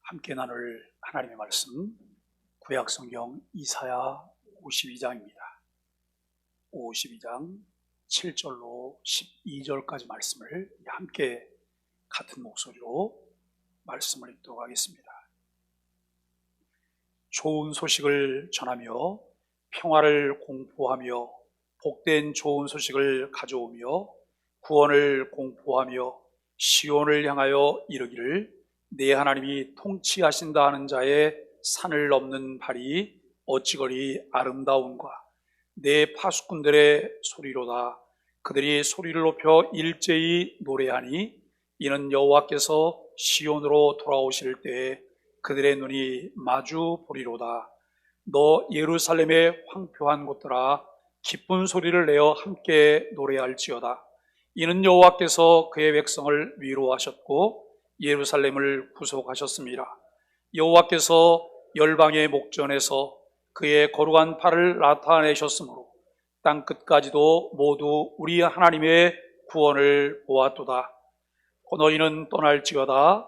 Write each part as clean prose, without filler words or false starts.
함께 나눌 하나님의 말씀, 구약성경 이사야 52장입니다. 52장 7절로 12절까지 말씀을 함께 같은 목소리로 말씀을 읽도록 하겠습니다. 좋은 소식을 전하며 평화를 공포하며 복된 좋은 소식을 가져오며 구원을 공포하며 시온을 향하여 이르기를 내 하나님이 통치하신다 하는 자의 산을 넘는 발이 어찌거리 아름다운가. 내 파수꾼들의 소리로다. 그들이 소리를 높여 일제히 노래하니 이는 여호와께서 시온으로 돌아오실 때에 그들의 눈이 마주 보리로다. 너 예루살렘의 황폐한 곳들아, 기쁜 소리를 내어 함께 노래할지어다. 이는 여호와께서 그의 백성을 위로하셨고 예루살렘을 구속하셨습니다. 여호와께서 열방의 목전에서 그의 거룩한 팔을 나타내셨으므로 땅 끝까지도 모두 우리 하나님의 구원을 보았도다. 너희는 떠날지어다.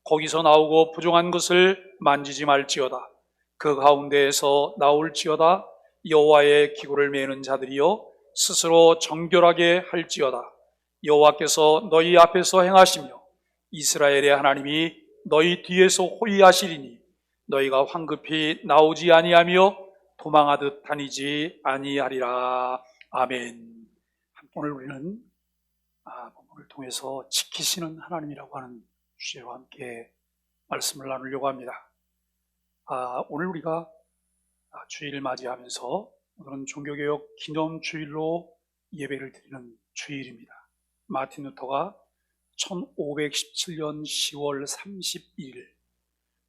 거기서 나오고 부정한 것을 만지지 말지어다. 그 가운데에서 나올지어다. 여호와의 기구를 메는 자들이여 스스로 정결하게 할지어다. 여호와께서 너희 앞에서 행하시며 이스라엘의 하나님이 너희 뒤에서 호위하시리니 너희가 황급히 나오지 아니하며 도망하듯 다니지 아니하리라. 아멘. 오늘 우리는 본문을 통해서 지키시는 하나님이라고 하는 주제로 함께 말씀을 나누려고 합니다. 오늘 우리가 주일을 맞이하면서 오늘은 종교개혁 기념주일로 예배를 드리는 주일입니다. 마틴 루터가 1517년 10월 31일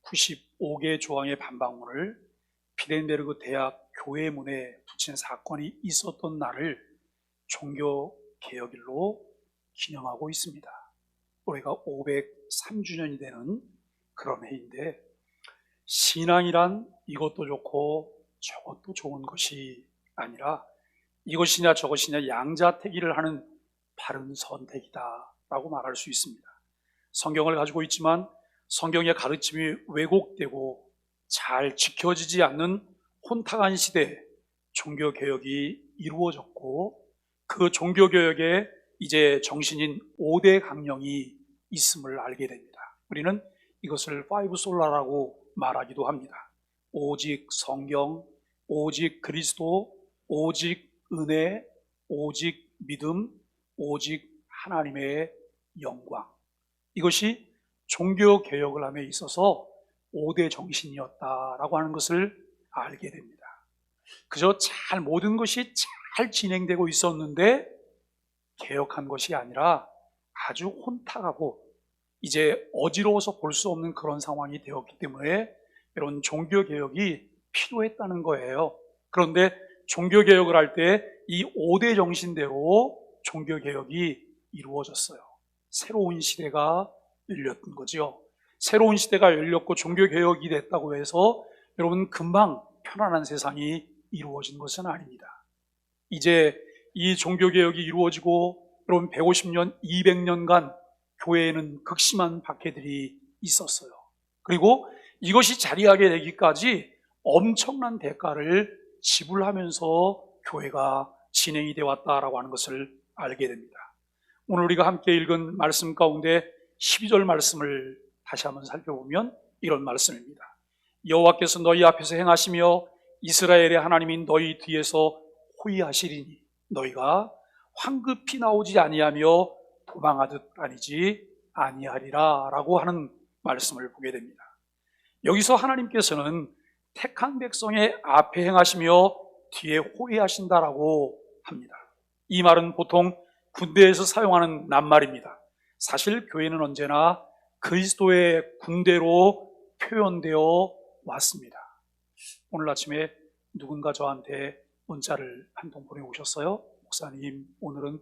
95개 조항의 반박문을 비덴베르그 대학 교회문에 붙인 사건이 있었던 날을 종교개혁일로 기념하고 있습니다. 올해가 503주년이 되는 그런 해인데, 신앙이란 이것도 좋고 저것도 좋은 것이 아니라 이것이냐 저것이냐 양자택일을 하는 바른 선택이다 라고 말할 수 있습니다. 성경을 가지고 있지만 성경의 가르침이 왜곡되고 잘 지켜지지 않는 혼탁한 시대에 종교개혁이 이루어졌고, 그 종교개혁에 이제 정신인 5대 강령이 있음을 알게 됩니다. 우리는 이것을 5솔라라고 말하기도 합니다. 오직 성경, 오직 그리스도, 오직 은혜, 오직 믿음, 오직 하나님의 영광. 이것이 종교개혁을 함에 있어서 5대 정신이었다라고 하는 것을 알게 됩니다. 그저 모든 것이 잘 진행되고 있었는데 개혁한 것이 아니라 아주 혼탁하고 이제 어지러워서 볼 수 없는 그런 상황이 되었기 때문에 이런 종교개혁이 필요했다는 거예요. 그런데 종교개혁을 할 때 이 5대 정신대로 종교개혁이 이루어졌어요. 새로운 시대가 열렸던 거죠. 새로운 시대가 열렸고 종교개혁이 됐다고 해서 여러분 금방 편안한 세상이 이루어진 것은 아닙니다. 이제 이 종교개혁이 이루어지고 여러분 150년, 200년간 교회에는 극심한 박해들이 있었어요. 그리고 이것이 자리하게 되기까지 엄청난 대가를 지불하면서 교회가 진행이 되어 왔다라고 하는 것을 알게 됩니다. 오늘 우리가 함께 읽은 말씀 가운데 12절 말씀을 다시 한번 살펴보면 이런 말씀입니다. 여호와께서 너희 앞에서 행하시며 이스라엘의 하나님인 너희 뒤에서 호위하시리니 너희가 황급히 나오지 아니하며 도망하듯 다니지 아니하리라 라고 하는 말씀을 보게 됩니다. 여기서 하나님께서는 택한 백성의 앞에 행하시며 뒤에 호위하신다라고 합니다. 이 말은 보통 군대에서 사용하는 낱말입니다. 사실 교회는 언제나 그리스도의 군대로 표현되어 왔습니다. 오늘 아침에 누군가 저한테 문자를 한 통 보내오셨어요. 목사님, 오늘은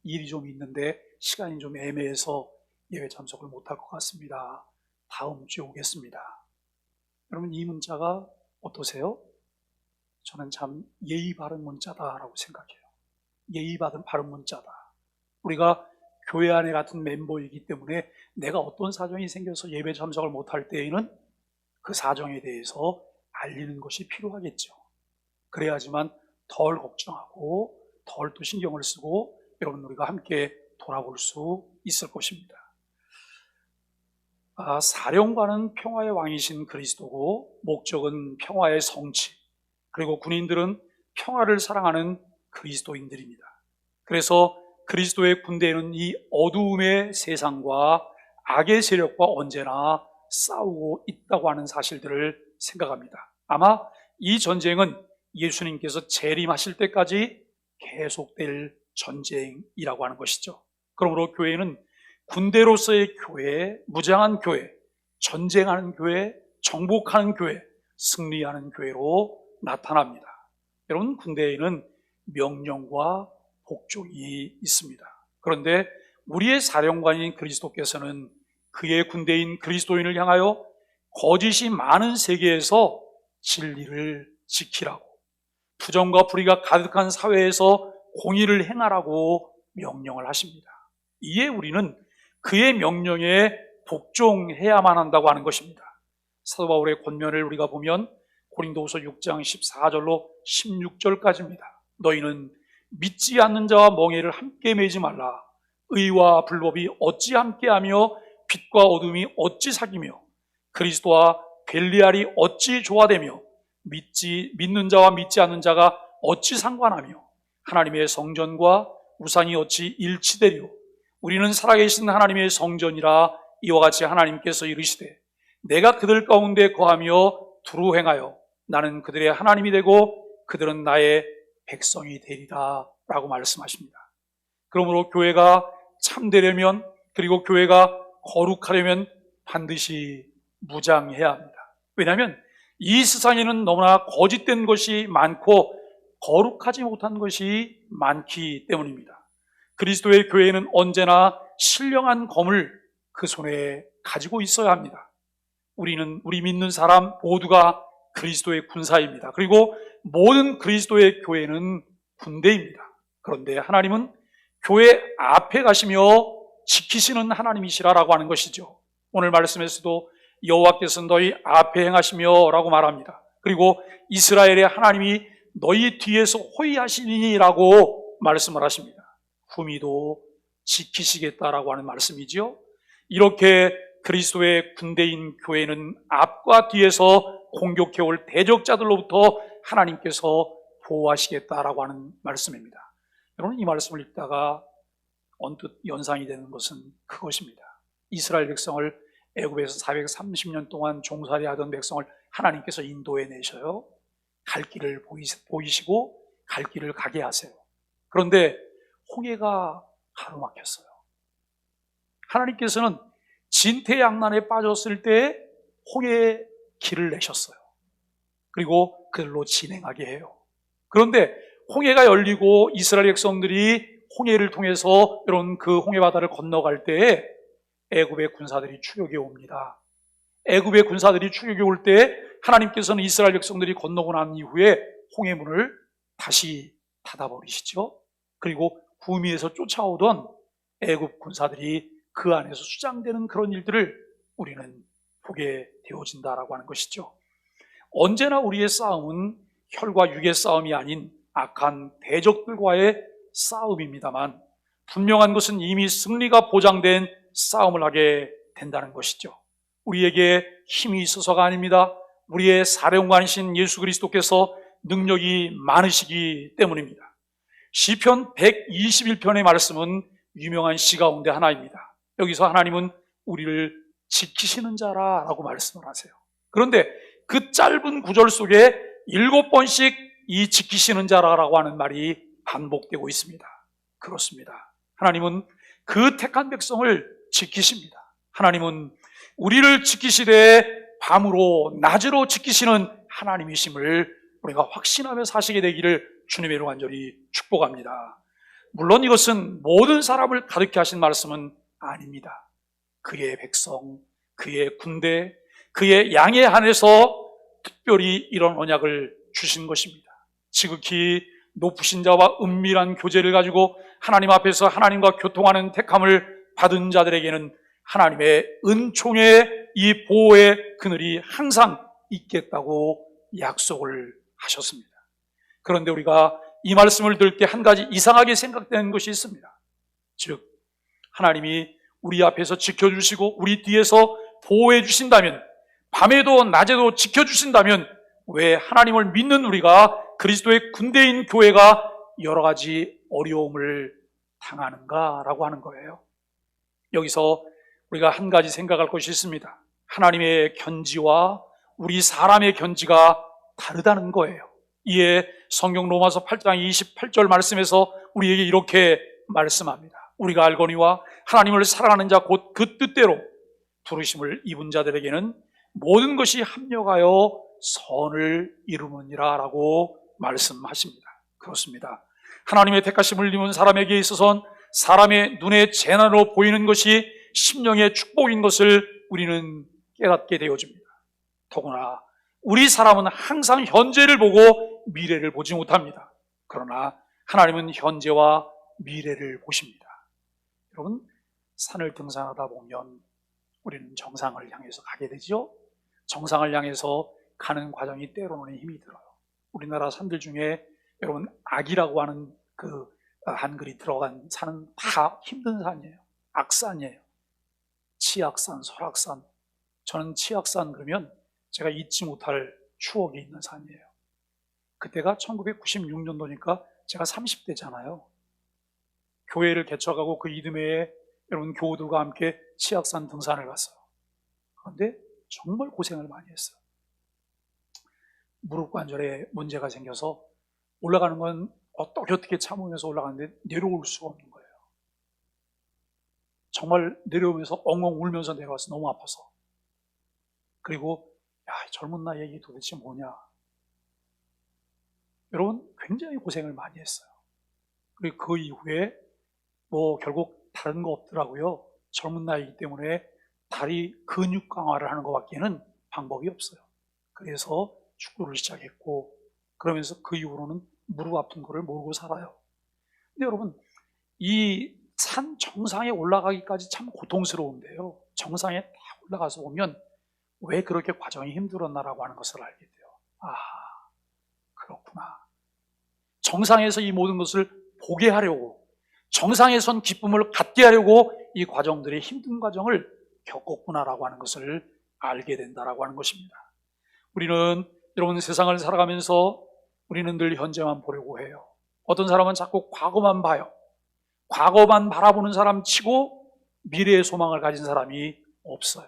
일이 좀 있는데 시간이 좀 애매해서 예배 참석을 못할 것 같습니다. 다음 주에 오겠습니다. 여러분, 이 문자가 어떠세요? 저는 참 예의 바른 문자다라고 생각해요. 예의 바른 문자다. 우리가 교회 안에 같은 멤버이기 때문에 내가 어떤 사정이 생겨서 예배 참석을 못할 때에는 그 사정에 대해서 알리는 것이 필요하겠죠. 그래야지만 덜 걱정하고 덜 또 신경을 쓰고 여러분 우리가 함께 돌아볼 수 있을 것입니다. 사령관은 평화의 왕이신 그리스도고 목적은 평화의 성취, 그리고 군인들은 평화를 사랑하는 그리스도인들입니다. 그래서 그리스도의 군대에는 이 어두움의 세상과 악의 세력과 언제나 싸우고 있다고 하는 사실들을 생각합니다. 아마 이 전쟁은 예수님께서 재림하실 때까지 계속될 전쟁이라고 하는 것이죠. 그러므로 교회는 군대로서의 교회, 무장한 교회, 전쟁하는 교회, 정복하는 교회, 승리하는 교회로 나타납니다. 여러분, 군대에는 명령과 복종이 있습니다. 그런데 우리의 사령관인 그리스도께서는 그의 군대인 그리스도인을 향하여 거짓이 많은 세계에서 진리를 지키라고, 부정과 불의가 가득한 사회에서 공의를 행하라고 명령을 하십니다. 이에 우리는 그의 명령에 복종해야만 한다고 하는 것입니다. 사도 바울의 권면을 우리가 보면 고린도후서 6장 14절로 16절까지입니다. 너희는 믿지 않는 자와 멍에를 함께 매지 말라. 의와 불법이 어찌 함께하며 빛과 어둠이 어찌 사귀며 그리스도와 벨리알이 어찌 조화되며 믿는 자와 믿지 않는 자가 어찌 상관하며 하나님의 성전과 우상이 어찌 일치되리요. 우리는 살아계신 하나님의 성전이라. 이와 같이 하나님께서 이르시되 내가 그들 가운데 거하며 두루 행하여 나는 그들의 하나님이 되고 그들은 나의 백성이 되리라 라고 말씀하십니다. 그러므로 교회가 참되려면, 그리고 교회가 거룩하려면 반드시 무장해야 합니다. 왜냐하면 이 세상에는 너무나 거짓된 것이 많고 거룩하지 못한 것이 많기 때문입니다. 그리스도의 교회는 언제나 신령한 검을 그 손에 가지고 있어야 합니다. 우리 믿는 사람 모두가 그리스도의 군사입니다. 그리고 모든 그리스도의 교회는 군대입니다. 그런데 하나님은 교회 앞에 가시며 지키시는 하나님이시라라고 하는 것이죠. 오늘 말씀에서도 여호와께서 너희 앞에 행하시며 라고 말합니다. 그리고 이스라엘의 하나님이 너희 뒤에서 호위하시니 라고 말씀을 하십니다. 후미도 지키시겠다라고 하는 말씀이지요. 이렇게 그리스도의 군대인 교회는 앞과 뒤에서 공격해올 대적자들로부터 하나님께서 보호하시겠다라고 하는 말씀입니다. 여러분, 이 말씀을 읽다가 언뜻 연상이 되는 것은 그것입니다. 이스라엘 백성을 애굽에서 430년 동안 종살이 하던 백성을 하나님께서 인도해 내셔요. 갈 길을 보이시고 갈 길을 가게 하세요. 그런데 홍해가 가로막혔어요. 하나님께서는 진퇴양난에 빠졌을 때 홍해의 길을 내셨어요. 그리고 그들로 진행하게 해요. 그런데 홍해가 열리고 이스라엘 백성들이 홍해를 통해서 이런 그 홍해 바다를 건너갈 때에 애굽의 군사들이 추격해 옵니다. 애굽의 군사들이 추격해 올 때 하나님께서는 이스라엘 백성들이 건너고 난 이후에 홍해문을 다시 닫아버리시죠. 그리고 구미에서 쫓아오던 애굽 군사들이 그 안에서 수장되는 그런 일들을 우리는 보게 되어진다라고 하는 것이죠. 언제나 우리의 싸움은 혈과 육의 싸움이 아닌 악한 대적들과의 싸움입니다만, 분명한 것은 이미 승리가 보장된 싸움을 하게 된다는 것이죠. 우리에게 힘이 있어서가 아닙니다. 우리의 사령관이신 예수 그리스도께서 능력이 많으시기 때문입니다. 시편 121편의 말씀은 유명한 시 가운데 하나입니다. 여기서 하나님은 우리를 지키시는 자라라고 말씀을 하세요. 그런데 그 짧은 구절 속에 7번씩 이 지키시는 자라라고 하는 말이 반복되고 있습니다. 그렇습니다. 하나님은 그 택한 백성을 지키십니다. 하나님은 우리를 지키시되 밤으로 낮으로 지키시는 하나님이심을 우리가 확신하며 사시게 되기를 주님의 이름으로 간절히 축복합니다. 물론 이것은 모든 사람을 가득히 하신 말씀은 아닙니다. 그의 백성, 그의 군대, 그의 양에 한해서 특별히 이런 언약을 주신 것입니다. 지극히 높으신 자와 은밀한 교제를 가지고 하나님 앞에서 하나님과 교통하는 택함을 받은 자들에게는 하나님의 은총의 이 보호의 그늘이 항상 있겠다고 약속을 하셨습니다. 그런데 우리가 이 말씀을 들을 때 한 가지 이상하게 생각되는 것이 있습니다. 즉, 하나님이 우리 앞에서 지켜주시고 우리 뒤에서 보호해 주신다면, 밤에도 낮에도 지켜주신다면 왜 하나님을 믿는 우리가, 그리스도의 군대인 교회가 여러 가지 어려움을 당하는가라고 하는 거예요. 여기서 우리가 한 가지 생각할 것이 있습니다. 하나님의 견지와 우리 사람의 견지가 다르다는 거예요. 이에 성경 로마서 8장 28절 말씀에서 우리에게 이렇게 말씀합니다. 우리가 알거니와 하나님을 사랑하는 자 곧 그 뜻대로 부르심을 입은 자들에게는 모든 것이 합력하여 선을 이루느니라 라고 말씀하십니다. 그렇습니다. 하나님의 택하심을 입은 사람에게 있어서는 사람의 눈에 재난으로 보이는 것이 심령의 축복인 것을 우리는 깨닫게 되어집니다. 더구나 우리 사람은 항상 현재를 보고 미래를 보지 못합니다. 그러나 하나님은 현재와 미래를 보십니다. 여러분, 산을 등산하다 보면 우리는 정상을 향해서 가게 되죠. 정상을 향해서 가는 과정이 때로는 힘이 들어요. 우리나라 산들 중에 여러분 악이라고 하는 그 한글이 들어간 산은 다 힘든 산이에요. 악산이에요. 치악산, 설악산. 저는 치악산 그러면 제가 잊지 못할 추억이 있는 산이에요. 그때가 1996년도니까 제가 30대잖아요. 교회를 개척하고 그 이듬해에 여러분 교우들과 함께 치악산 등산을 갔어요. 그런데 정말 고생을 많이 했어요. 무릎 관절에 문제가 생겨서 올라가는 건 어떻게 참으면서 올라가는데 내려올 수가 없는 거예요. 정말 내려오면서 엉엉 울면서 내려와서 너무 아파서. 그리고 야, 젊은 나이에 이게 도대체 뭐냐. 여러분 굉장히 고생을 많이 했어요. 그리고 그 이후에 결국 다른 거 없더라고요. 젊은 나이이기 때문에 다리 근육 강화를 하는 것밖에는 방법이 없어요. 그래서 축구를 시작했고, 그러면서 그 이후로는 무릎 아픈 거를 모르고 살아요. 근데 여러분, 이 산 정상에 올라가기까지 참 고통스러운데요. 정상에 딱 올라가서 보면 왜 그렇게 과정이 힘들었나라고 하는 것을 알게 돼요. 아, 그렇구나. 정상에서 이 모든 것을 보게 하려고, 정상에선 기쁨을 갖게 하려고 이 과정들이 힘든 과정을 겪었구나라고 하는 것을 알게 된다라고 하는 것입니다. 우리는 여러분 세상을 살아가면서 우리는 늘 현재만 보려고 해요. 어떤 사람은 자꾸 과거만 봐요. 과거만 바라보는 사람 치고 미래의 소망을 가진 사람이 없어요.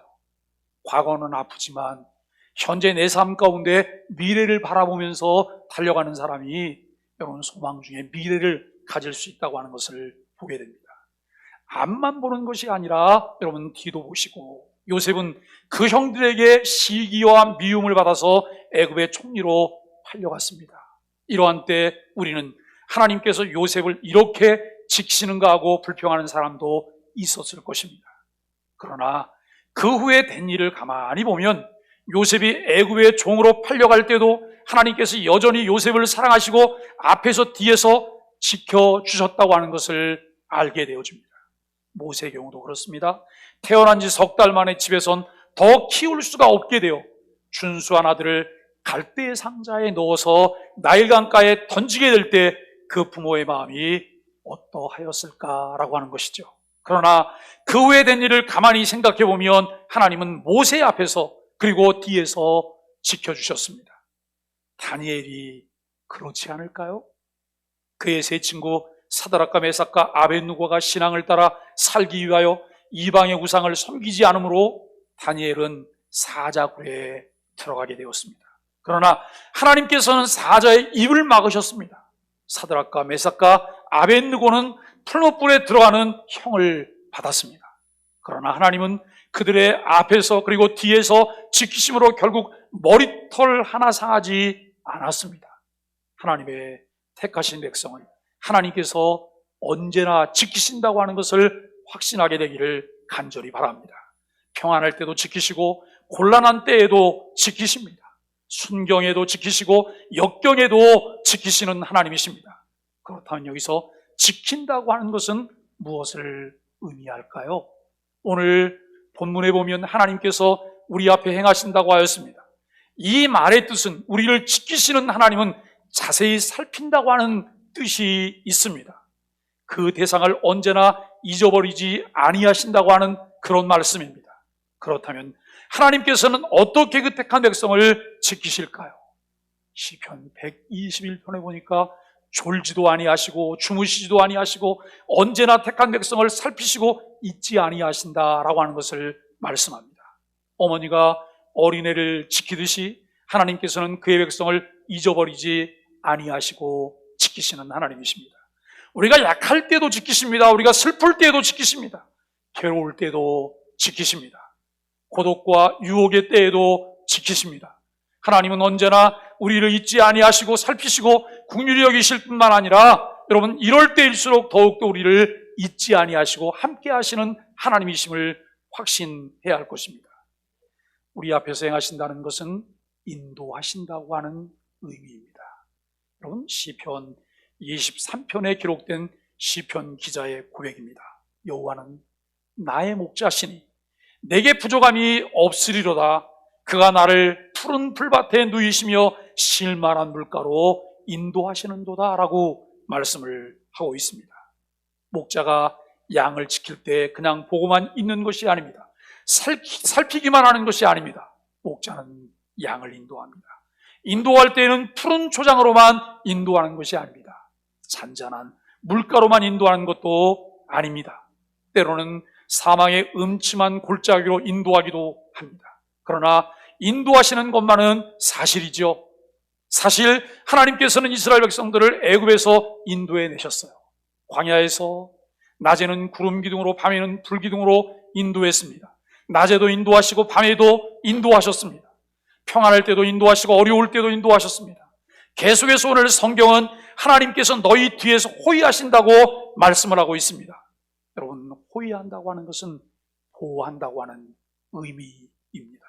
과거는 아프지만 현재 내 삶 가운데 미래를 바라보면서 달려가는 사람이 여러분 소망 중에 미래를 가질 수 있다고 하는 것을 보게 됩니다. 앞만 보는 것이 아니라 여러분 뒤도 보시고, 요셉은 그 형들에게 시기와 미움을 받아서 애굽의 총리로 팔려갔습니다. 이러한 때 우리는 하나님께서 요셉을 이렇게 지키시는가 하고 불평하는 사람도 있었을 것입니다. 그러나 그 후에 된 일을 가만히 보면 요셉이 애굽의 종으로 팔려갈 때도 하나님께서 여전히 요셉을 사랑하시고 앞에서 뒤에서 지켜주셨다고 하는 것을 알게 되어집니다. 모세의 경우도 그렇습니다. 태어난 지 석 달 만에 집에선 더 키울 수가 없게 되어 준수한 아들을 갈대의 상자에 넣어서 나일강가에 던지게 될 때 그 부모의 마음이 어떠하였을까라고 하는 것이죠. 그러나 그 후에 된 일을 가만히 생각해 보면 하나님은 모세 앞에서 그리고 뒤에서 지켜주셨습니다. 다니엘이 그렇지 않을까요? 그의 세 친구 사드락과 메삭과 아벳느고가 신앙을 따라 살기 위하여 이방의 우상을 섬기지 않으므로 다니엘은 사자굴에 들어가게 되었습니다. 그러나 하나님께서는 사자의 입을 막으셨습니다. 사드락과 메삭과 아벳느고는 풀무불에 들어가는 형을 받았습니다. 그러나 하나님은 그들의 앞에서 그리고 뒤에서 지키심으로 결국 머리털 하나 상하지 않았습니다. 하나님의 택하신 백성은 하나님께서 언제나 지키신다고 하는 것을 확신하게 되기를 간절히 바랍니다. 평안할 때도 지키시고 곤란한 때에도 지키십니다. 순경에도 지키시고 역경에도 지키시는 하나님이십니다. 그렇다면 여기서 지킨다고 하는 것은 무엇을 의미할까요? 오늘 본문에 보면 하나님께서 우리 앞에 행하신다고 하였습니다. 이 말의 뜻은 우리를 지키시는 하나님은 자세히 살핀다고 하는 뜻이 있습니다. 그 대상을 언제나 잊어버리지 아니하신다고 하는 그런 말씀입니다. 그렇다면 하나님께서는 어떻게 그 택한 백성을 지키실까요? 시편 121편에 보니까 졸지도 아니하시고 주무시지도 아니하시고 언제나 택한 백성을 살피시고 잊지 아니하신다라고 하는 것을 말씀합니다. 어머니가 어린애를 지키듯이 하나님께서는 그의 백성을 잊어버리지 아니하시고 지키시는 하나님이십니다. 우리가 약할 때도 지키십니다. 우리가 슬플 때도 지키십니다. 괴로울 때도 지키십니다. 고독과 유혹의 때에도 지키십니다. 하나님은 언제나 우리를 잊지 아니하시고 살피시고 긍휼히 여기실 뿐만 아니라 여러분 이럴 때일수록 더욱더 우리를 잊지 아니하시고 함께 하시는 하나님이심을 확신해야 할 것입니다. 우리 앞에서 행하신다는 것은 인도하신다고 하는 의미입니다. 여러분 시편 23편에 기록된 시편 기자의 고백입니다. 여호와는 나의 목자시니 내게 부족함이 없으리로다. 그가 나를 푸른 풀밭에 누이시며 쉴만한 물가로 인도하시는도다 라고 말씀을 하고 있습니다. 목자가 양을 지킬 때 그냥 보고만 있는 것이 아닙니다. 살피기만 하는 것이 아닙니다. 목자는 양을 인도합니다. 인도할 때에는 푸른 초장으로만 인도하는 것이 아닙니다. 잔잔한 물가로만 인도하는 것도 아닙니다. 때로는 사망의 음침한 골짜기로 인도하기도 합니다. 그러나 인도하시는 것만은 사실이죠. 사실 하나님께서는 이스라엘 백성들을 애굽에서 인도해 내셨어요. 광야에서 낮에는 구름 기둥으로 밤에는 불 기둥으로 인도했습니다. 낮에도 인도하시고 밤에도 인도하셨습니다. 평안할 때도 인도하시고 어려울 때도 인도하셨습니다. 계속해서 오늘 성경은 하나님께서 너희 뒤에서 호위하신다고 말씀을 하고 있습니다. 여러분, 호위한다고 하는 것은 보호한다고 하는 의미입니다.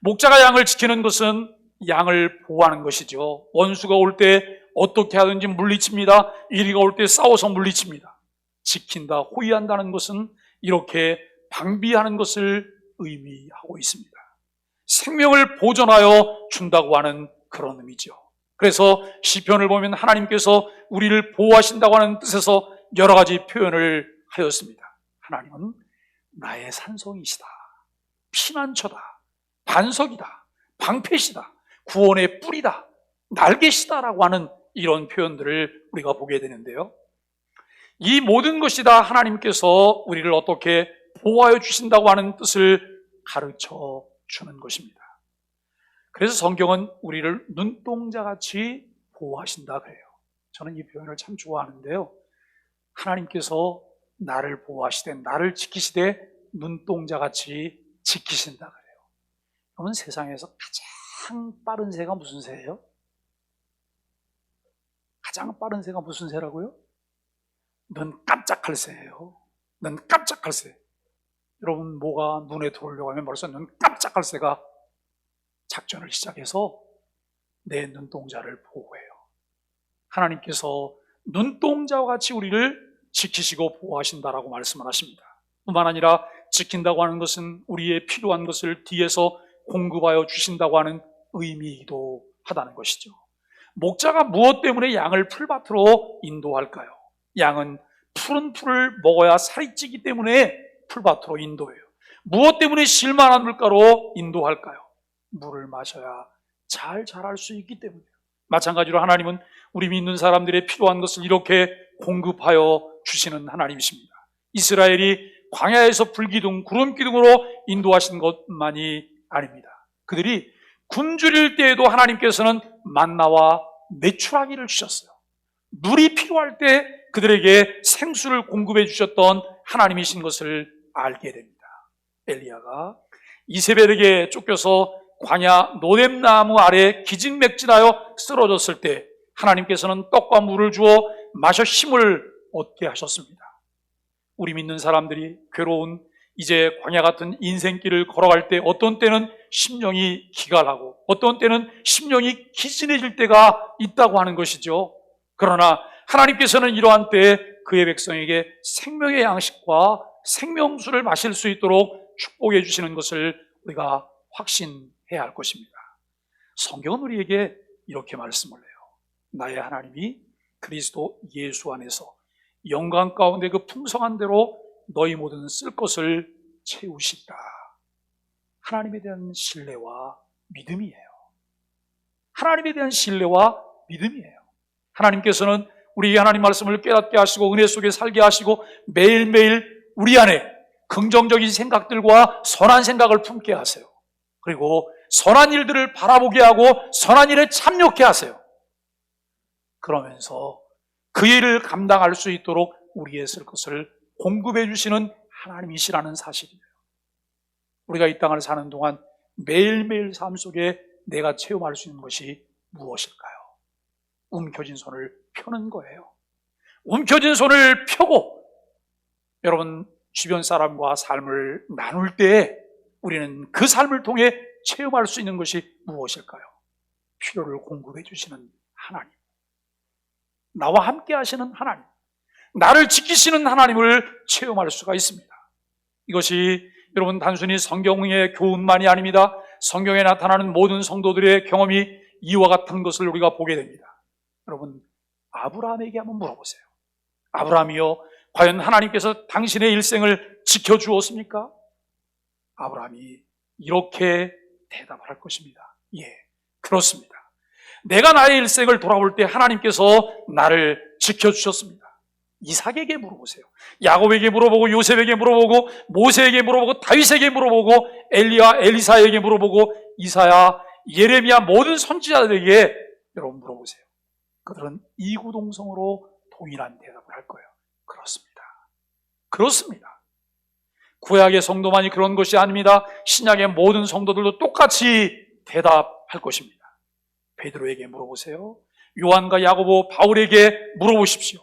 목자가 양을 지키는 것은 양을 보호하는 것이죠. 원수가 올 때 어떻게 하든지 물리칩니다. 이리가 올 때 싸워서 물리칩니다. 지킨다, 호위한다는 것은 이렇게 방비하는 것을 의미하고 있습니다. 생명을 보존하여 준다고 하는 그런 의미죠. 그래서 시편을 보면 하나님께서 우리를 보호하신다고 하는 뜻에서 여러 가지 표현을 하였습니다. 하나님은 나의 산성이시다, 피난처다, 반석이다, 방패시다, 구원의 뿔이다, 날개시다라고 하는 이런 표현들을 우리가 보게 되는데요. 이 모든 것이 다 하나님께서 우리를 어떻게 보호하여 주신다고 하는 뜻을 가르쳐 주는 것입니다. 그래서 성경은 우리를 눈동자같이 보호하신다 그래요. 저는 이 표현을 참 좋아하는데요. 하나님께서 나를 보호하시되 나를 지키시되 눈동자같이 지키신다 그래요. 그러면 세상에서 가장 빠른 새가 무슨 새예요? 가장 빠른 새가 무슨 새라고요? 눈 깜짝할 새예요. 눈 깜짝할 새. 여러분, 뭐가 눈에 들어오려고 하면 벌써 눈 깜짝할 새가 작전을 시작해서 내 눈동자를 보호해요. 하나님께서 눈동자와 같이 우리를 지키시고 보호하신다라고 말씀을 하십니다. 뿐만 아니라 지킨다고 하는 것은 우리의 필요한 것을 뒤에서 공급하여 주신다고 하는 의미이기도 하다는 것이죠. 목자가 무엇 때문에 양을 풀밭으로 인도할까요? 양은 푸른 풀을 먹어야 살이 찌기 때문에 풀밭으로 인도해요. 무엇 때문에 쉴만한 물가로 인도할까요? 물을 마셔야 잘 자랄 수 있기 때문이에요. 마찬가지로 하나님은 우리 믿는 사람들의 필요한 것을 이렇게 공급하여 주시는 하나님이십니다. 이스라엘이 광야에서 불기둥, 구름기둥으로 인도하신 것만이 아닙니다. 그들이 굶주릴 때에도 하나님께서는 만나와 메추라기를 주셨어요. 물이 필요할 때 그들에게 생수를 공급해 주셨던 하나님이신 것을 알게 됩니다. 엘리야가 이세벨에게 쫓겨서 광야 노뎀나무 아래 기진맥진하여 쓰러졌을 때 하나님께서는 떡과 물을 주어 마셔 힘을 얻게 하셨습니다. 우리 믿는 사람들이 괴로운 이제 광야 같은 인생길을 걸어갈 때 어떤 때는 심령이 기갈하고 어떤 때는 심령이 기진해질 때가 있다고 하는 것이죠. 그러나 하나님께서는 이러한 때에 그의 백성에게 생명의 양식과 생명수를 마실 수 있도록 축복해 주시는 것을 우리가 확신해야 할 것입니다. 성경은 우리에게 이렇게 말씀을 해요. 나의 하나님이 그리스도 예수 안에서 영광 가운데 그 풍성한 대로 너희 모든 쓸 것을 채우시리라. 하나님에 대한 신뢰와 믿음이에요. 하나님에 대한 신뢰와 믿음이에요. 하나님께서는 우리 하나님 말씀을 깨닫게 하시고 은혜 속에 살게 하시고 매일매일 우리 안에 긍정적인 생각들과 선한 생각을 품게 하세요. 그리고 선한 일들을 바라보게 하고 선한 일에 참여케 하세요. 그러면서 그 일을 감당할 수 있도록 우리의 쓸 것을 공급해 주시는 하나님이시라는 사실이에요. 우리가 이 땅을 사는 동안 매일매일 삶 속에 내가 체험할 수 있는 것이 무엇일까요? 움켜진 손을 펴는 거예요. 움켜진 손을 펴고 여러분 주변 사람과 삶을 나눌 때 우리는 그 삶을 통해 체험할 수 있는 것이 무엇일까요? 필요를 공급해 주시는 하나님, 나와 함께 하시는 하나님, 나를 지키시는 하나님을 체험할 수가 있습니다. 이것이 여러분 단순히 성경의 교훈만이 아닙니다. 성경에 나타나는 모든 성도들의 경험이 이와 같은 것을 우리가 보게 됩니다. 여러분 아브라함에게 한번 물어보세요. 아브라함이요, 과연 하나님께서 당신의 일생을 지켜주었습니까? 아브라함이 이렇게 대답을 할 것입니다. 예, 그렇습니다. 내가 나의 일생을 돌아볼 때 하나님께서 나를 지켜주셨습니다. 이삭에게 물어보세요. 야곱에게 물어보고 요셉에게 물어보고 모세에게 물어보고 다윗에게 물어보고 엘리야 엘리사에게 물어보고 이사야 예레미야 모든 선지자들에게 여러분 물어보세요. 그들은 이구동성으로 동일한 대답을 할 거예요. 그렇습니다. 그렇습니다. 구약의 성도만이 그런 것이 아닙니다. 신약의 모든 성도들도 똑같이 대답할 것입니다. 베드로에게 물어보세요. 요한과 야고보, 바울에게 물어보십시오.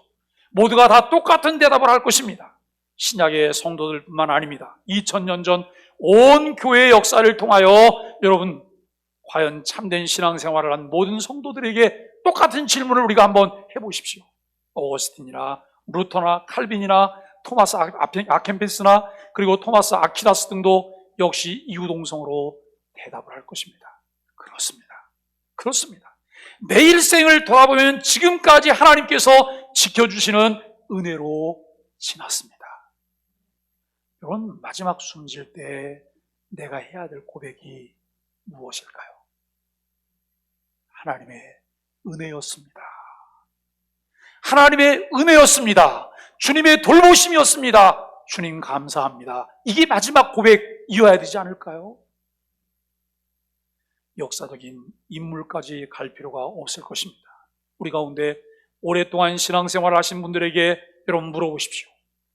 모두가 다 똑같은 대답을 할 것입니다. 신약의 성도들뿐만 아닙니다. 2000년 전 온 교회의 역사를 통하여 여러분 과연 참된 신앙생활을 한 모든 성도들에게 똑같은 질문을 우리가 한번 해보십시오. 어거스틴이나 루터나 칼빈이나 토마스 아켄피스나 그리고 토마스 아퀴나스 등도 역시 이구동성으로 대답을 할 것입니다. 그렇습니다. 그렇습니다. 내 일생을 돌아보면 지금까지 하나님께서 지켜주시는 은혜로 지났습니다. 여러분 마지막 숨질 때 내가 해야 될 고백이 무엇일까요? 하나님의 은혜였습니다. 하나님의 은혜였습니다. 주님의 돌보심이었습니다. 주님 감사합니다. 이게 마지막 고백이어야 되지 않을까요? 역사적인 인물까지 갈 필요가 없을 것입니다. 우리 가운데 오랫동안 신앙생활을 하신 분들에게 여러분 물어보십시오.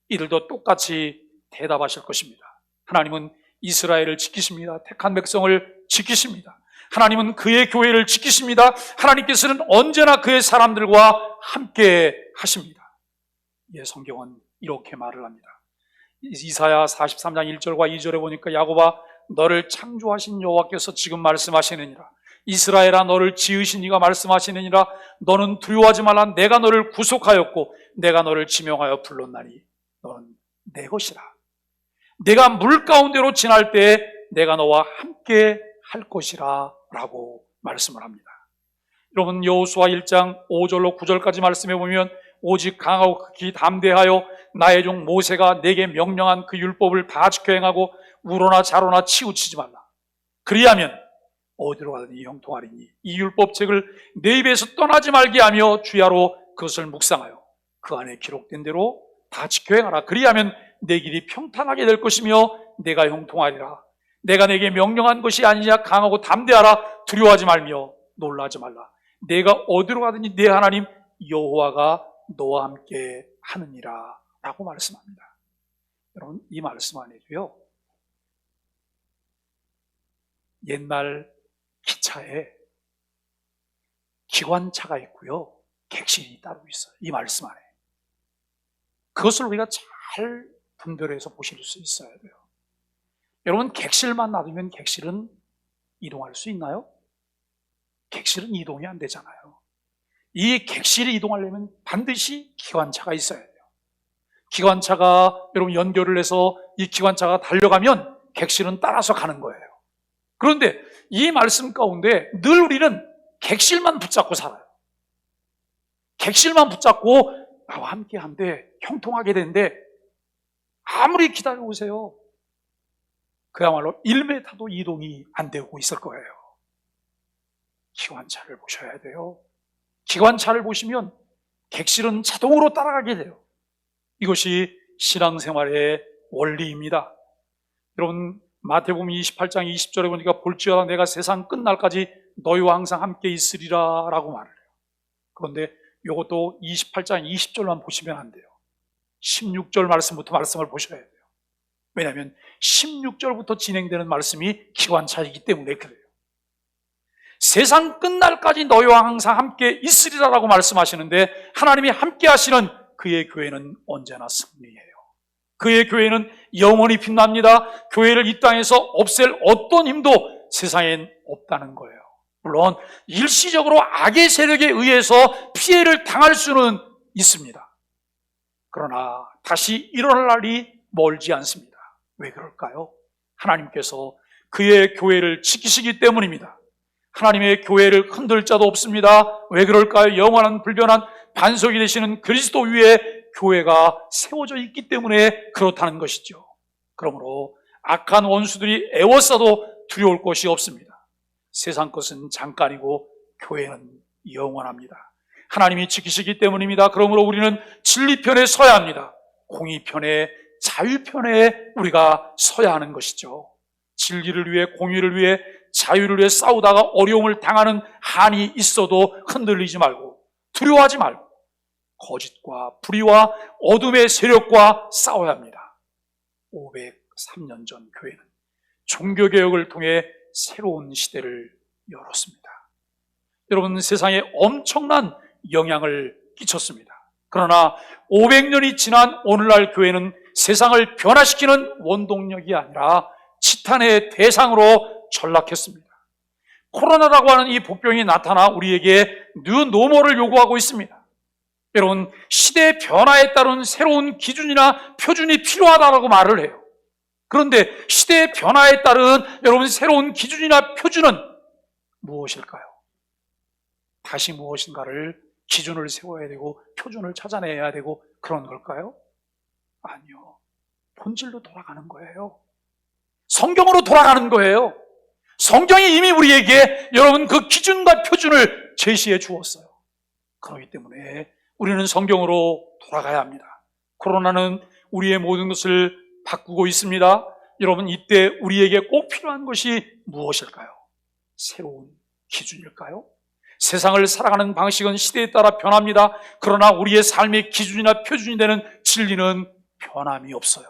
이들도 똑같이 대답하실 것입니다. 하나님은 이스라엘을 지키십니다. 택한 백성을 지키십니다. 하나님은 그의 교회를 지키십니다. 하나님께서는 언제나 그의 사람들과 함께 하십니다. 예, 성경은 이렇게 말을 합니다. 이사야 43장 1절과 2절에 보니까 야곱아 너를 창조하신 여호와께서 지금 말씀하시느니라. 이스라엘아 너를 지으신 이가 말씀하시느니라. 너는 두려워하지 말라. 내가 너를 구속하였고 내가 너를 지명하여 불렀나니 너는 내 것이라. 내가 물 가운데로 지날 때에 내가 너와 함께 할 것이라 라고 말씀을 합니다. 여러분 여호수아 1장 5절로 9절까지 말씀해 보면 오직 강하고 극히 담대하여 나의 종 모세가 내게 명령한 그 율법을 다 지켜 행하고 우로나 자로나 치우치지 말라. 그리하면 어디로 가든지 형통하리니 이 율법책을 내 입에서 떠나지 말게 하며 주야로 그것을 묵상하여 그 안에 기록된 대로 다 지켜 행하라. 그리하면 내 길이 평탄하게 될 것이며 내가 형통하리라. 내가 내게 명령한 것이 아니냐. 강하고 담대하라. 두려워하지 말며 놀라지 말라. 내가 어디로 가든지 내 하나님 여호와가 너와 함께 하느니라 라고 말씀합니다. 여러분 이 말씀 안에도요 옛날 기차에 기관차가 있고요 객실이 따로 있어요. 이 말씀 안에 그것을 우리가 잘 분별해서 보실 수 있어야 돼요. 여러분 객실만 놔두면 객실은 이동할 수 있나요? 객실은 이동이 안 되잖아요. 이 객실이 이동하려면 반드시 기관차가 있어야 돼요. 기관차가 여러분 연결을 해서 이 기관차가 달려가면 객실은 따라서 가는 거예요. 그런데 이 말씀 가운데 늘 우리는 객실만 붙잡고 살아요. 객실만 붙잡고 나와 함께 한데 형통하게 되는데 아무리 기다려보세요. 그야말로 1m도 이동이 안 되고 있을 거예요. 기관차를 보셔야 돼요. 기관차를 보시면 객실은 자동으로 따라가게 돼요. 이것이 신앙생활의 원리입니다. 여러분 마태복음 28장 20절에 보니까 볼지어다 내가 세상 끝날까지 너희와 항상 함께 있으리라 라고 말을 해요. 그런데 이것도 28장 20절만 보시면 안 돼요. 16절 말씀부터 말씀을 보셔야 돼요. 왜냐하면 16절부터 진행되는 말씀이 기관차이기 때문에 그래요. 세상 끝날까지 너희와 항상 함께 있으리라 라고 말씀하시는데 하나님이 함께 하시는 그의 교회는 언제나 승리해요. 그의 교회는 영원히 빛납니다. 교회를 이 땅에서 없앨 어떤 힘도 세상엔 없다는 거예요. 물론 일시적으로 악의 세력에 의해서 피해를 당할 수는 있습니다. 그러나 다시 일어날 날이 멀지 않습니다. 왜 그럴까요? 하나님께서 그의 교회를 지키시기 때문입니다. 하나님의 교회를 흔들 자도 없습니다. 왜 그럴까요? 영원한 불변한 반석이 되시는 그리스도 위에 교회가 세워져 있기 때문에 그렇다는 것이죠. 그러므로 악한 원수들이 애워싸도 두려울 것이 없습니다. 세상 것은 잠깐이고 교회는 영원합니다. 하나님이 지키시기 때문입니다. 그러므로 우리는 진리편에 서야 합니다. 공의편에, 자유편에 우리가 서야 하는 것이죠. 진리를 위해, 공의를 위해, 자유를 위해 싸우다가 어려움을 당하는 한이 있어도 흔들리지 말고 두려워하지 말고 거짓과 불의와 어둠의 세력과 싸워야 합니다. 503년 전 교회는 종교개혁을 통해 새로운 시대를 열었습니다. 여러분 세상에 엄청난 영향을 끼쳤습니다. 그러나 500년이 지난 오늘날 교회는 세상을 변화시키는 원동력이 아니라 치탄의 대상으로 전락했습니다. 코로나라고 하는 이 복병이 나타나 우리에게 뉴 노멀을 요구하고 있습니다. 여러분 시대의 변화에 따른 새로운 기준이나 표준이 필요하다고 말을 해요. 그런데 시대의 변화에 따른 여러분 새로운 기준이나 표준은 무엇일까요? 다시 무엇인가를 기준을 세워야 되고 표준을 찾아내야 되고 그런 걸까요? 아니요. 본질로 돌아가는 거예요. 성경으로 돌아가는 거예요. 성경이 이미 우리에게 여러분 그 기준과 표준을 제시해 주었어요. 그렇기 때문에 우리는 성경으로 돌아가야 합니다. 코로나는 우리의 모든 것을 바꾸고 있습니다. 여러분 이때 우리에게 꼭 필요한 것이 무엇일까요? 새로운 기준일까요? 세상을 살아가는 방식은 시대에 따라 변합니다. 그러나 우리의 삶의 기준이나 표준이 되는 진리는 변함이 없어요.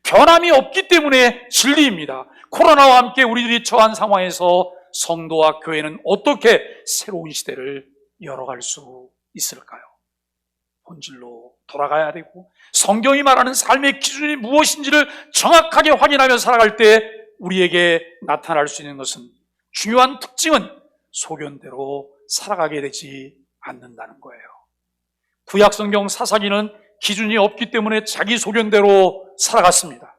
변함이 없기 때문에 진리입니다. 코로나와 함께 우리들이 처한 상황에서 성도와 교회는 어떻게 새로운 시대를 열어갈 수 있을까요? 본질로 돌아가야 되고 성경이 말하는 삶의 기준이 무엇인지를 정확하게 확인하며 살아갈 때 우리에게 나타날 수 있는 것은 중요한 특징은 소견대로 살아가게 되지 않는다는 거예요. 구약성경 사사기는 기준이 없기 때문에 자기 소견대로 살아갔습니다.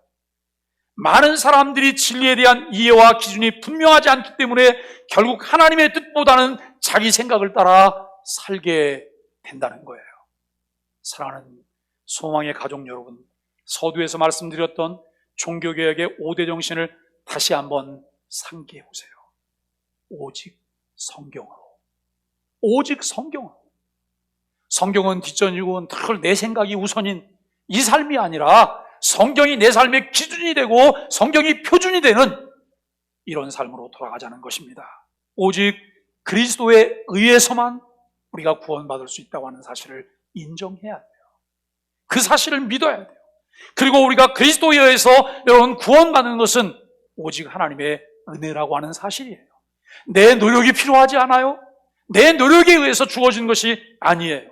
많은 사람들이 진리에 대한 이해와 기준이 분명하지 않기 때문에 결국 하나님의 뜻보다는 자기 생각을 따라 살게 된다는 거예요. 사랑하는 소망의 가족 여러분, 서두에서 말씀드렸던 종교개혁의 5대 정신을 다시 한번 상기해 보세요. 오직 성경으로. 오직 성경으로. 성경은 뒷전이고 늘 내 생각이 우선인 이 삶이 아니라 성경이 내 삶의 기준이 되고 성경이 표준이 되는 이런 삶으로 돌아가자는 것입니다. 오직 그리스도에 의해서만 우리가 구원받을 수 있다고 하는 사실을 인정해야 돼요. 그 사실을 믿어야 돼요. 그리고 우리가 그리스도에 의해서 여러분 구원받는 것은 오직 하나님의 은혜라고 하는 사실이에요. 내 노력이 필요하지 않아요. 내 노력에 의해서 주어진 것이 아니에요.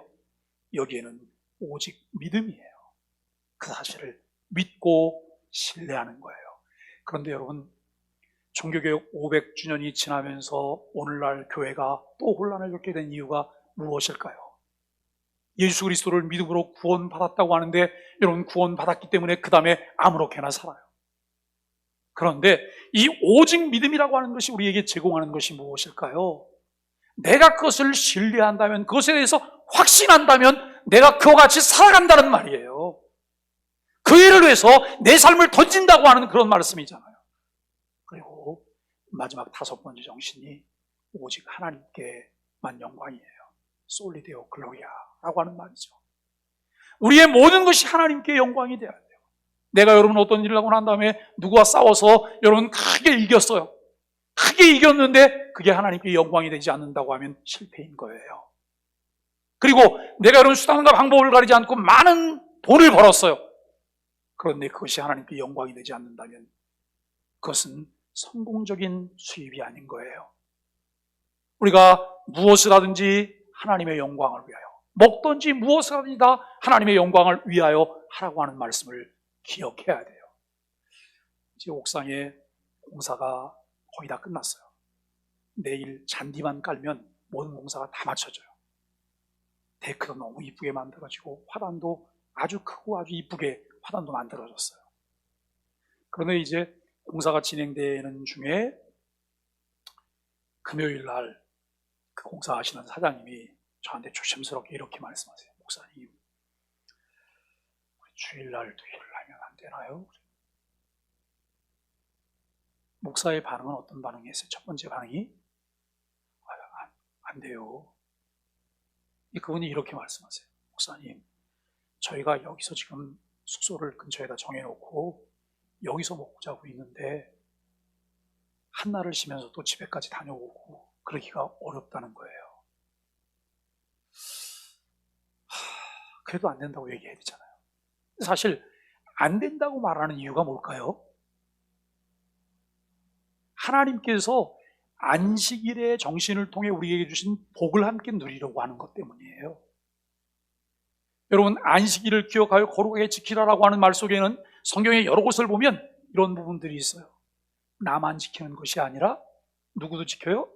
여기에는 오직 믿음이에요. 그 사실을 믿고 신뢰하는 거예요. 그런데 여러분, 종교개혁 500주년이 지나면서 오늘날 교회가 또 혼란을 겪게 된 이유가 무엇일까요? 예수 그리스도를 믿음으로 구원받았다고 하는데 여러분 구원받았기 때문에 그 다음에 아무렇게나 살아요. 그런데 이 오직 믿음이라고 하는 것이 우리에게 제공하는 것이 무엇일까요? 내가 그것을 신뢰한다면, 그것에 대해서 확신한다면 내가 그와 같이 살아간다는 말이에요. 그 일을 위해서 내 삶을 던진다고 하는 그런 말씀이잖아요. 그리고 마지막 다섯 번째 정신이 오직 하나님께만 영광이에요. 솔리 데오 글로리아라고 하는 말이죠. 우리의 모든 것이 하나님께 영광이 되어야 돼요. 내가 여러분 어떤 일을 하고 난 다음에 누구와 싸워서 여러분 크게 이겼어요. 크게 이겼는데 그게 하나님께 영광이 되지 않는다고 하면 실패인 거예요. 그리고 내가 여러분 수단과 방법을 가리지 않고 많은 돈을 벌었어요. 그런데 그것이 하나님께 영광이 되지 않는다면 그것은 성공적인 수입이 아닌 거예요. 우리가 무엇을 하든지 하나님의 영광을 위하여, 먹든지 무엇을 하든지 다 하나님의 영광을 위하여 하라고 하는 말씀을 기억해야 돼요. 이제 옥상에 공사가 거의 다 끝났어요. 내일 잔디만 깔면 모든 공사가 다 마쳐져요. 데크도 너무 이쁘게 만들어지고 화단도 아주 크고 아주 이쁘게 화단도 만들어졌어요. 그런데 이제 공사가 진행되는 중에 금요일 날 그 공사하시는 사장님이 저한테 조심스럽게 이렇게 말씀하세요. 목사님, 우리 주일날도 일을 하면 안 되나요? 목사의 반응은 어떤 반응이었어요? 첫 번째 반응이 안 돼요. 그분이 이렇게 말씀하세요. 목사님, 저희가 여기서 지금 숙소를 근처에다 정해놓고 여기서 먹고 자고 있는데 한날을 쉬면서 또 집에까지 다녀오고 그러기가 어렵다는 거예요. 그래도 안 된다고 얘기해야 되잖아요. 사실 안 된다고 말하는 이유가 뭘까요? 하나님께서 안식일의 정신을 통해 우리에게 주신 복을 함께 누리려고 하는 것 때문이에요. 여러분, 안식일을 기억하여 거룩하게 지키라라고 하는 말 속에는 성경의 여러 곳을 보면 이런 부분들이 있어요. 나만 지키는 것이 아니라 누구도 지켜요?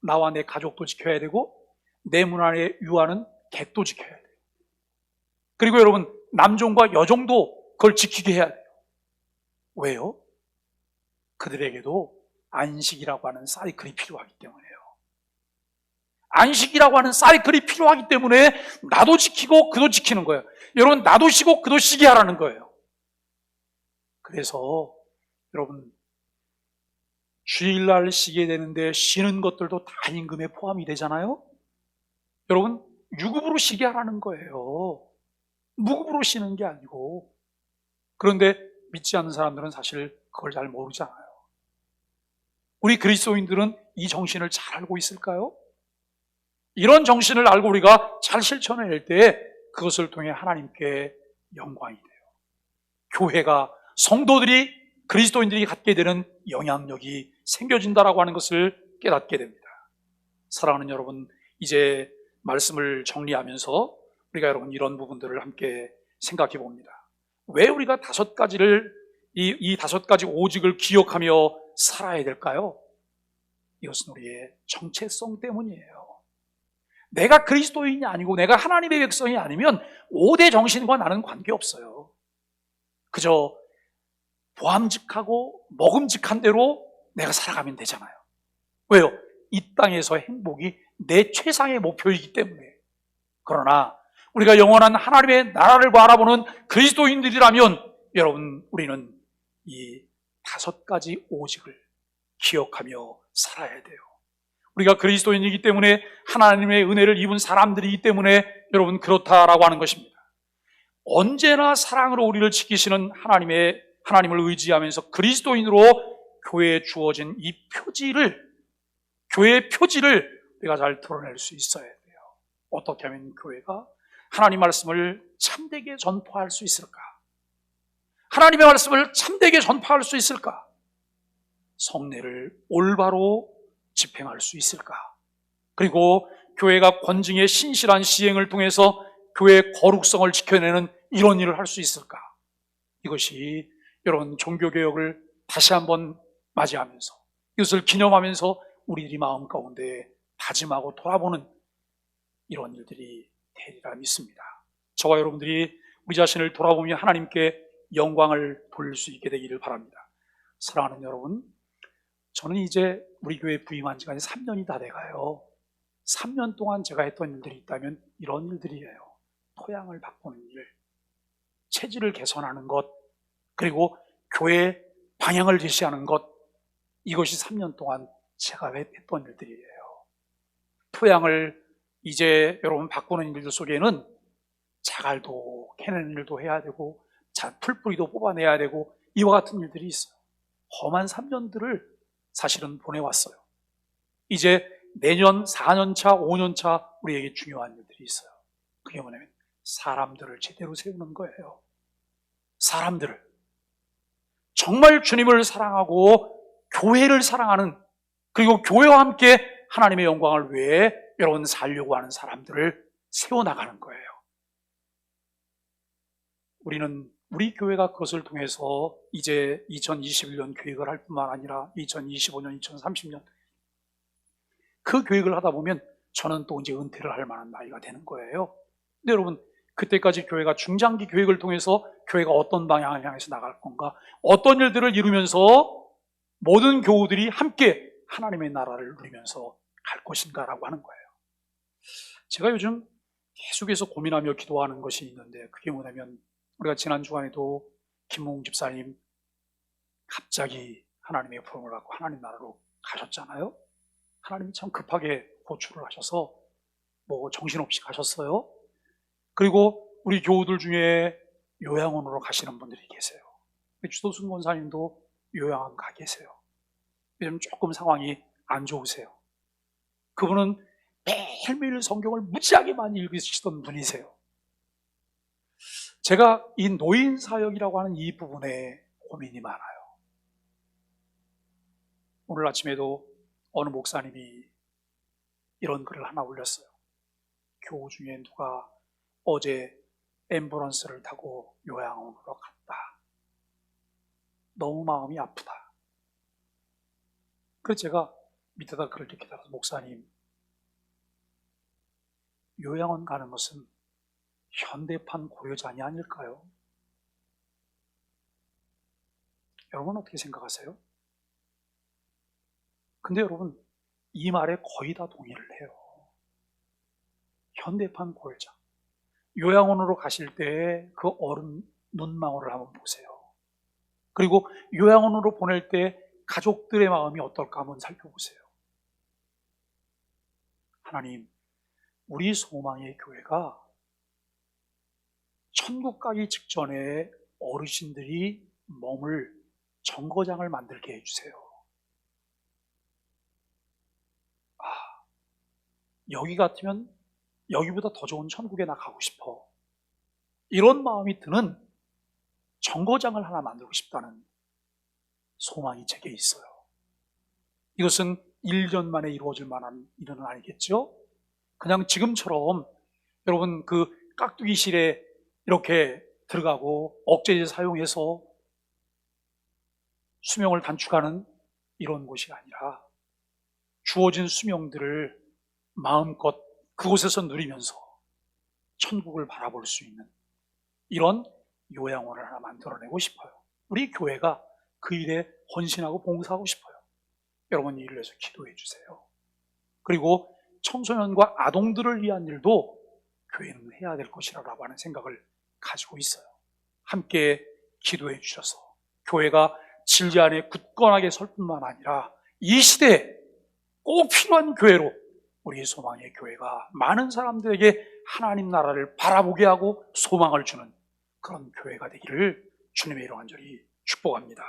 나와 내 가족도 지켜야 되고 내 문 안에 유하는 객도 지켜야 돼요. 그리고 여러분, 남종과 여종도 그걸 지키게 해야 돼요. 왜요? 그들에게도 안식이라고 하는 사이클이 필요하기 때문이에요. 안식이라고 하는 사이클이 필요하기 때문에 나도 지키고 그도 지키는 거예요. 여러분, 나도 쉬고 그도 쉬게 하라는 거예요. 그래서 여러분, 주일날 쉬게 되는데 쉬는 것들도 다 임금에 포함이 되잖아요. 여러분, 유급으로 쉬게 하라는 거예요. 무급으로 쉬는 게 아니고. 그런데 믿지 않는 사람들은 사실 그걸 잘 모르잖아요. 우리 그리스도인들은 이 정신을 잘 알고 있을까요? 이런 정신을 알고 우리가 잘 실천해낼 때 그것을 통해 하나님께 영광이 돼요. 교회가, 성도들이, 그리스도인들이 갖게 되는 영향력이 생겨진다라고 하는 것을 깨닫게 됩니다. 사랑하는 여러분, 이제 말씀을 정리하면서 우리가 여러분 이런 부분들을 함께 생각해 봅니다. 왜 우리가 다섯 가지를, 이 다섯 가지 오직을 기억하며 살아야 될까요? 이것은 우리의 정체성 때문이에요. 내가 그리스도인이 아니고 내가 하나님의 백성이 아니면 5대 정신과 나는 관계없어요. 그저 보암직하고 먹음직한 대로 내가 살아가면 되잖아요. 왜요? 이 땅에서 행복이 내 최상의 목표이기 때문에. 그러나 우리가 영원한 하나님의 나라를 바라보는 그리스도인들이라면 여러분, 우리는 이 다섯 가지 오직을 기억하며 살아야 돼요. 우리가 그리스도인이기 때문에 하나님의 은혜를 입은 사람들이기 때문에 여러분 그렇다라고 하는 것입니다. 언제나 사랑으로 우리를 지키시는 하나님을 의지하면서 그리스도인으로 교회에 주어진 이 표지를, 교회의 표지를 우리가 잘 드러낼 수 있어야 돼요. 어떻게 하면 교회가 하나님 말씀을 참되게 전파할 수 있을까? 하나님의 말씀을 참되게 전파할 수 있을까? 성례를 올바로 집행할 수 있을까? 그리고 교회가 권징의 신실한 시행을 통해서 교회의 거룩성을 지켜내는 이런 일을 할 수 있을까? 이것이 여러분 종교개혁을 다시 한번 맞이하면서 이것을 기념하면서 우리들이 마음 가운데 다짐하고 돌아보는 이런 일들이 되리라 믿습니다. 저와 여러분들이 우리 자신을 돌아보며 하나님께 영광을 돌릴 수 있게 되기를 바랍니다. 사랑하는 여러분, 저는 이제 우리 교회 부임한 지가 3년이 다 돼가요. 3년 동안 제가 했던 일들이 있다면 이런 일들이에요. 토양을 바꾸는 일, 체질을 개선하는 것, 그리고 교회의 방향을 제시하는 것, 이것이 3년 동안 제가 했던 일들이에요. 토양을 이제 여러분 바꾸는 일들 속에는 자갈도 캐내는 일도 해야 되고 풀뿌리도 뽑아내야 되고 이와 같은 일들이 있어요. 험한 3년들을 사실은 보내왔어요. 이제 내년 4년차, 5년차 우리에게 중요한 일들이 있어요. 그게 뭐냐면 사람들을 제대로 세우는 거예요. 사람들을 정말 주님을 사랑하고 교회를 사랑하는, 그리고 교회와 함께 하나님의 영광을 위해 여러분 살려고 하는 사람들을 세워나가는 거예요. 우리는 우리 교회가 그것을 통해서 이제 2021년 계획을 할 뿐만 아니라 2025년, 2030년 그 계획을 하다 보면 저는 또 이제 은퇴를 할 만한 나이가 되는 거예요. 근데 여러분, 그때까지 교회가 중장기 계획을 통해서 교회가 어떤 방향을 향해서 나갈 건가, 어떤 일들을 이루면서 모든 교우들이 함께 하나님의 나라를 누리면서 갈 것인가라고 하는 거예요. 제가 요즘 계속해서 고민하며 기도하는 것이 있는데, 그게 뭐냐면 우리가 지난 주간에도 김몽 집사님 갑자기 하나님의 부름을 받고 하나님 나라로 가셨잖아요. 하나님이 참 급하게 호출을 하셔서 정신없이 가셨어요. 그리고 우리 교우들 중에 요양원으로 가시는 분들이 계세요. 주도순 권사님도 요양원 가 계세요. 요즘 조금 상황이 안 좋으세요. 그분은 매일매일 성경을 무지하게 많이 읽으시던 분이세요. 제가 이 노인 사역이라고 하는 이 부분에 고민이 많아요. 오늘 아침에도 어느 목사님이 이런 글을 하나 올렸어요. 교우 중에 누가 어제 앰뷸런스를 타고 요양원으로 갔다. 너무 마음이 아프다. 그래서 제가 밑에다 글을 이렇게 달아서, 목사님, 요양원 가는 것은 현대판 고려잔이 아닐까요? 여러분 어떻게 생각하세요? 근데 여러분, 이 말에 거의 다 동의를 해요. 현대판 고려잔. 요양원으로 가실 때 그 어른 눈망울을 한번 보세요. 그리고 요양원으로 보낼 때 가족들의 마음이 어떨까 한번 살펴보세요. 하나님, 우리 소망의 교회가 천국 가기 직전에 어르신들이 머물 정거장을 만들게 해주세요. 여기 같으면 여기보다 더 좋은 천국에 나 가고 싶어. 이런 마음이 드는 정거장을 하나 만들고 싶다는 소망이 제게 있어요. 이것은 1년 만에 이루어질 만한 일은 아니겠죠? 그냥 지금처럼 여러분 그 깍두기실에 이렇게 들어가고 억제제 사용해서 수명을 단축하는 이런 곳이 아니라 주어진 수명들을 마음껏 그곳에서 누리면서 천국을 바라볼 수 있는 이런 요양원을 하나 만들어내고 싶어요. 우리 교회가 그 일에 헌신하고 봉사하고 싶어요. 여러분 이 일을 위해서 기도해 주세요. 그리고 청소년과 아동들을 위한 일도 교회는 해야 될 것이라고 하는 생각을 가지고 있어요. 함께 기도해 주셔서 교회가 진리 안에 굳건하게 설 뿐만 아니라 이 시대에 꼭 필요한 교회로 우리의 소망의 교회가 많은 사람들에게 하나님 나라를 바라보게 하고 소망을 주는 그런 교회가 되기를 주님의 이름으로 간절히 축복합니다.